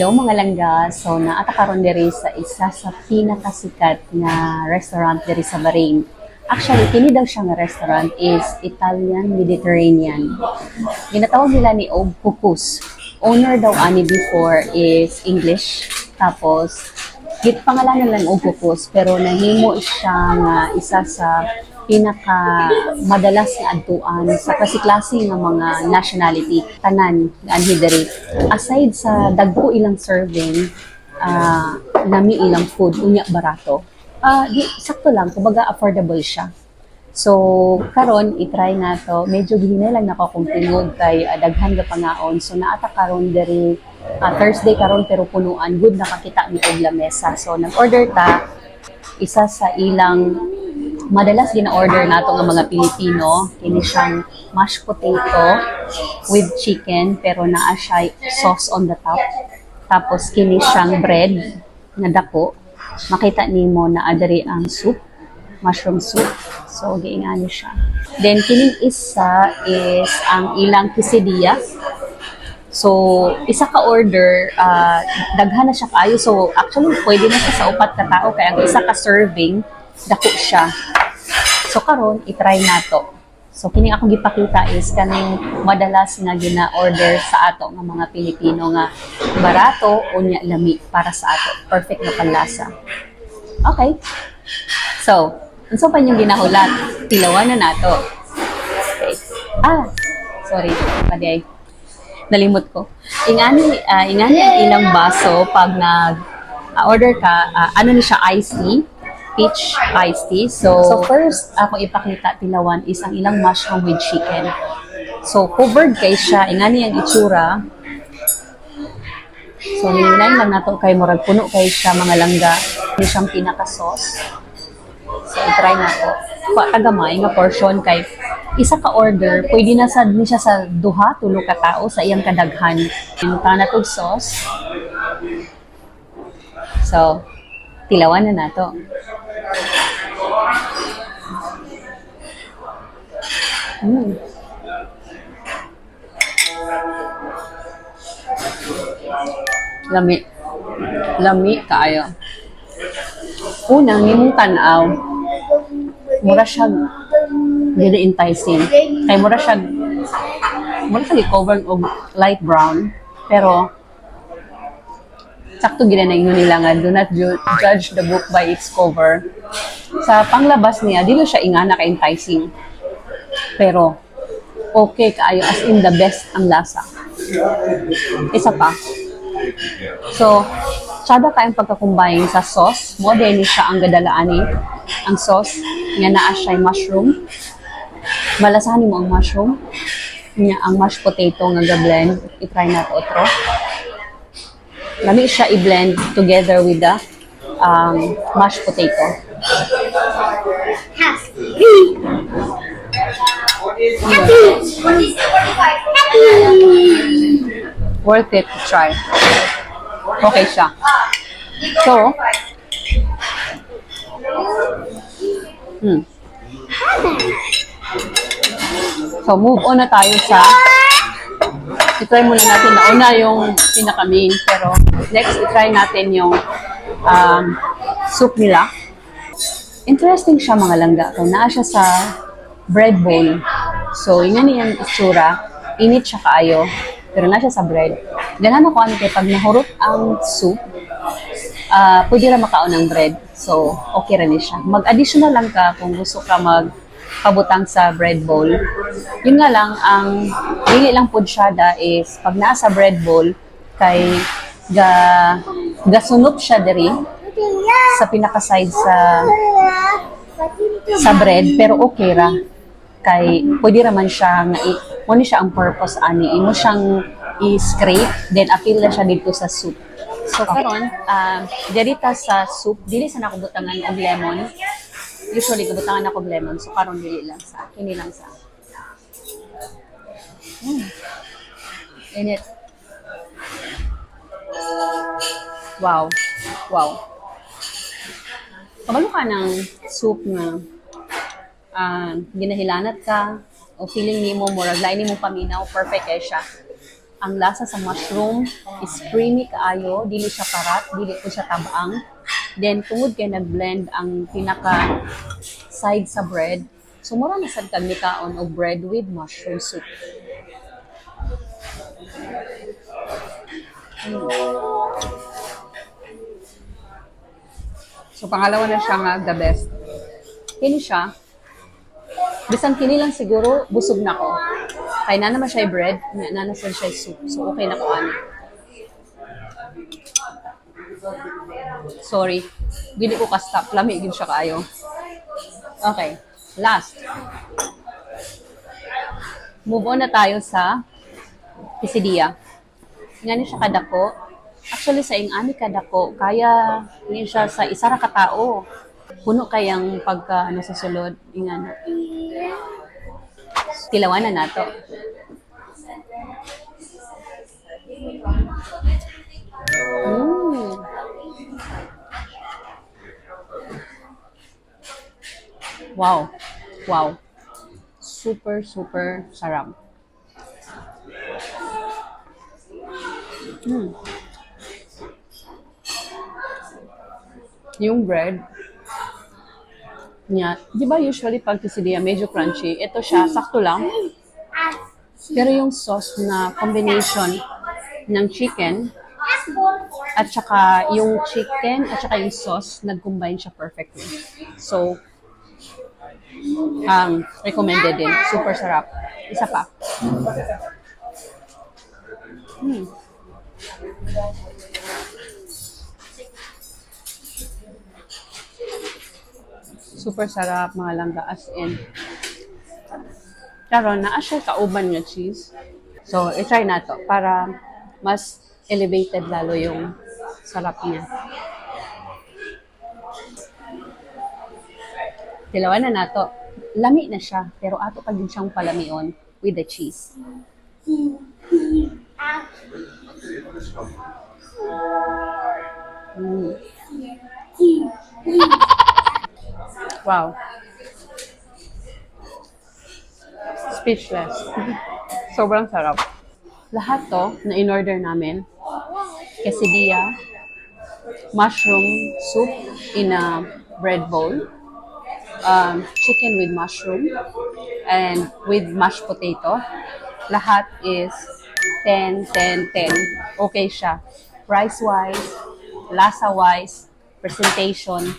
Hello mga langga, so naata karon diri sa isa sa pinakasikat nga restaurant diri sa Bahrain. Actually, kini daw siya nga restaurant is Italian Mediterranean. Ginatawag nila ni Og Pupus. Owner daw ani before is English. Tapos, pangalanan lang Og Pupus, pero nahimo siya nga isa sa pinaka madalas nga adtuan sa klase-klase nga mga nationality tanan nga anhi diri. Aside sa dagko ilang serving, lami ilang food unya barato. Sakto lang, kumbaga affordable siya. So karon i-try nato, medyo gihinay lang nakakumpingog kay daghan ga pangaon. So naata karon diri Thursday karon pero punuan good nakakita ni og lamesa. So nag-order ta isa sa ilang madalas gina-order nato ng mga Pilipino, kini siyang mashed potato with chicken pero naa siya sauce on the top. Tapos kini siyang bread nga dako. Makita nimo na adiri ang soup, mushroom soup. So giingani siya. Then kining isa is ang ilang quesadilla. So, isa ka order, daghan na siya kayo. So, actually, pwede na siya sa upat ka tao. Kaya ang isa ka serving, dako siya. So, karon i-try nato. So, kining akong gipakita is kaning madalas nga gina-order sa ato ng mga Pilipino nga barato o nya lami para sa ato. Perfect na panlasa. Okay. So, unsa pa yung ginahulat? Tilawan na nato. Okay. Sorry. Paday. Nalimot ko. Ingani ang ilang baso pag nag-order ka, ano ni siya, iced tea, peach iced tea. So first, ako ipakita tilawan is ang ilang mushroom with chicken. So covered kay siya, ingani ang itsura. So ninay lang nato kay murag puno kay siya mga langga. Ni siyang pinaka-sauce. So i-try nato. Tagamay nga portion kay isa ka order, pwede na sad ni siya sa duha, tulo ka tao sa iyang kadaghan. Inuta na tog sauce. So, tilawan na nato. Lami. Lami kaayo. Unang nimong tanaw. Mura siya very enticing. Kay mura siya covered og light brown, pero sakto gina na ingon nila nga do not judge the book by its cover. Sa panglabas niya dili siya ingana ka enticing, pero okay kaayo, as in the best ang lasa. Isa pa, so sada kayong pagkakumbine sa sauce mo din siya ang gadalaani. Ang sauce nga naa siya mushroom. Malasahan mo ang mushroom. Nya ang mashed potato nga ga-blend. I-try nato otro. Lami siya i-blend together with the mashed potato. Worth it to try. Okay siya. So, So, move on na tayo sa i-try muna natin na una yung pinaka-main, pero next i-try natin yung soup nila. Interesting siya mga langga. Kaya naa siya sa bread bowl. So, yun yung itsura. Init siya kaayo, pero na siya sa bread. Ganahan ako kay pag nahurot ang soup, pwede rin makaon ng bread. So, okay rin siya. Mag-additional lang ka kung gusto ka magpabutang sa bread bowl. Yun nga lang, ang dili lang po siyada is pag nasa bread bowl, kay gasunop siya diri sa pinaka-side sa bread, pero okay ra. Kay pwede raman siya nga mo siya ang purpose ani. Imo siyang i-scrape, then appeal na siya dito sa soup. So karon, dirita sa soup, dili sa nakubutangan og lemon. Usually kabutangan ako og lemon, so karon dili lang sa kini lang sa. Init. Wow. Kabalo ka ng soup nga ginahilanat ka o feeling nimo murag lain nimo paminaw, perfect kay siya. Ang lasa sa mushroom is creamy kaayo, dili siya parat, dili po siya tabang. Then tungod kay nag-blend ang pinaka side sa bread, sumura na sad kag nikaon og bread with mushroom soup. So pangalawa na siya nga the best. Kini siya, bisan kini lang siguro busog na ko. Kay na naman siya bread, na na siya soup. So okay na ko ani. Sorry, dili ko ka-stop. Lami gid siya kaayo. Okay, last. Move on na tayo sa quesadilla. Ngani siya kadako. Actually, sa ingani kadako, kaya hindi siya sa isa ra ka tao. Puno kayang pagka ano sa sulod, ingana. Tilawanan nato. Mm. Wow. Wow. Super, super sarap. Mm. Yung bread niya, di ba usually pag quesadilla medyo crunchy, ito siya, sakto lang. Pero yung sauce na combination ng chicken at saka yung chicken at saka yung sauce, nag-combine siya perfectly. So, recommended din. Super sarap. Isa pa. Hmm. Super sarap, mga langga, as in. Karon naa siya kauban nga cheese. So, i-try na to para mas elevated lalo yung sarap niya. Tilawan na nato. Lami na siya, pero ato pa din siyang palamion with the cheese. Mm. Wow. Speechless. Sobrang sarap. Lahat to na in-order namin, quesadilla, mushroom soup in a bread bowl, chicken with mushroom, and with mashed potato. Lahat is 10, 10, 10. Okay siya. Price-wise, lasa-wise, presentation,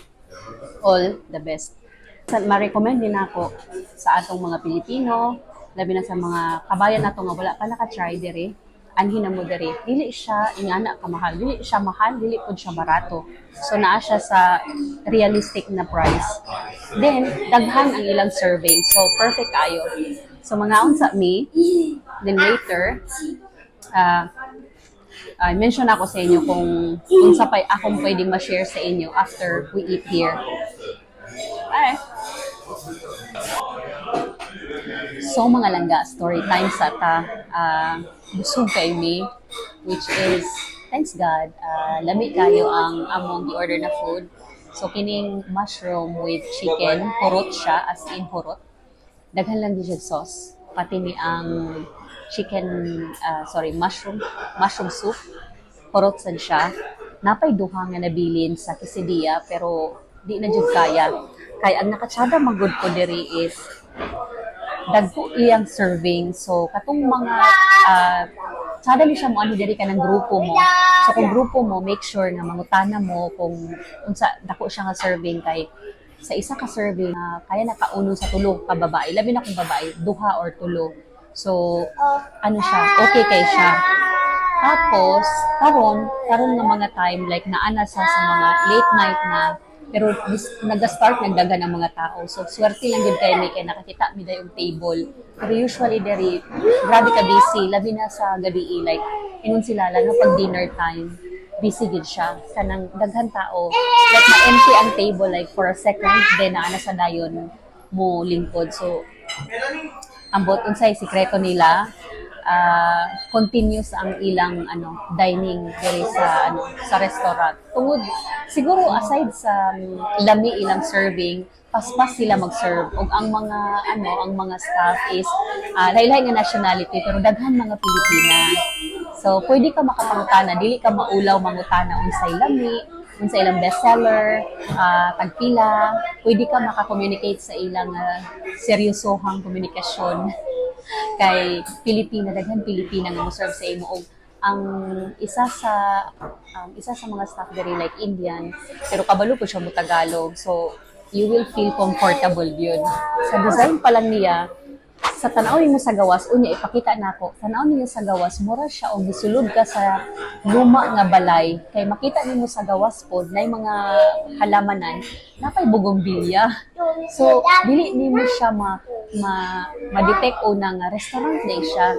all the best. Ma-recommend din ako sa atong mga Pilipino, labi na sa mga kabayan nato nga wala pa naka-try diri, anhin na mo diri. Dili siya ingana ka mahal, dili siya mahal, dili pud siya barato. So naa siya sa realistic na price. Then daghan ang ilang serving. So perfect ayo. So mga unsa me, then later I mention ako sa inyo kung unsa pa akong pwedeng ma-share sa inyo after we eat here. Bye! So mga langga, story time sa ta. Busog kay me, which is, thanks God, lami kayo ang among gi-order na food. So kining mushroom with chicken, hurot siya, as in hurot. Daghan lang din siya sauce. Pati ni ang mushroom soup. Hurot sad siya. Napay duha nga nabilin sa quesadilla, pero di na jud kaya. Kaya ang nakatsada magud ko diri is dagko iyang serving. So katong mga tsada ni siya mo ano diri ka ng grupo mo. So kung grupo mo, make sure nga mangutana mo kung unsa dako siya nga serving kay sa isa ka serving kaya nakauno sa tulo ka babae. Labi na kung babae, duha or tulo. So ano siya, okay kay siya. Tapos karon nga mga time like naana sa mga late night na, pero nag-start nagdaga ng mga tao. So swerte lang gid kay may kay nakakita mi dayong table. Pero usually diri grabe ka busy labi na sa gabi like ingon sila lalo pag dinner time. Busy gid siya kanang daghan tao. Like ma-empty ang table like for a second then naana sa dayon mo lingkod. So ambot unsay sikreto nila, continuous ang ilang dining diri sa sa restaurant. Tungod siguro aside sa lami ilang serving, paspas sila mag-serve og ang mga ang mga staff is lahi-lahi nga nationality pero daghan mga Pilipina. So pwede ka makapangutana, dili ka maulaw mangutana unsay lami, unsa ilang bestseller, tagpila, pwede ka maka-communicate sa ilang seryosohang komunikasyon kay Pilipina, daghan Pilipina nga mo-serve sa imo og ang isa sa mga staff diri like Indian pero kabalo po siya mo Tagalog, so you will feel comfortable yun. Sa design pa lang niya, sa tanaw mo sa gawas, unya ipakita nako. Tanaw niyo sa gawas, mura siya og gisulod ka sa luma nga balay. Kay makita nimo sa gawas pod nay mga halamanan, napay bugombilya. So dili nimo siya ma-detect o nga restaurant day siya.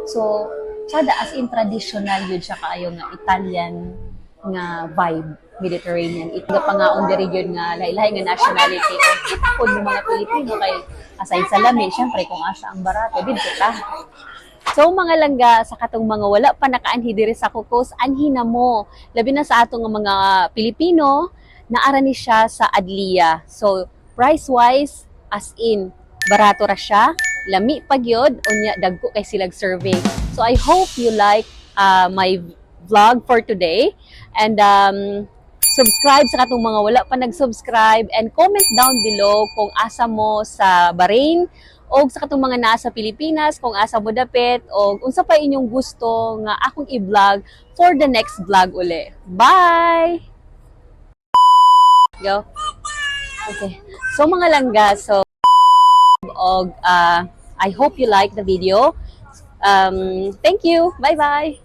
So sada as in traditional yun siya kaayo nga Italian nga vibe. Mediterranean. Ito nga pangaon diri yun nga lahi-lahi nga nationality. Kita po ng mga Pilipino kay aside sa lamin, syempre kung asa ang barato, dito ta. So mga langga, sa katong mga wala pa nakaanhi diri sa Cocos, anhi na mo. Labi na sa atong mga Pilipino, naara ni siya sa Adlia. So price-wise, as in, barato ra siya, lami pagyod, unya dagko kay silag serving. So I hope you like my vlog for today. And subscribe sa katong mga wala pa nag-subscribe and comment down below kung asa mo sa Bahrain o sa katong mga nasa Pilipinas kung asa mo dapit o unsa pa inyong gusto nga akong i-vlog for the next vlog uli. Bye! Go. Okay. So mga langga, so I hope you like the video. Thank you. Bye-bye.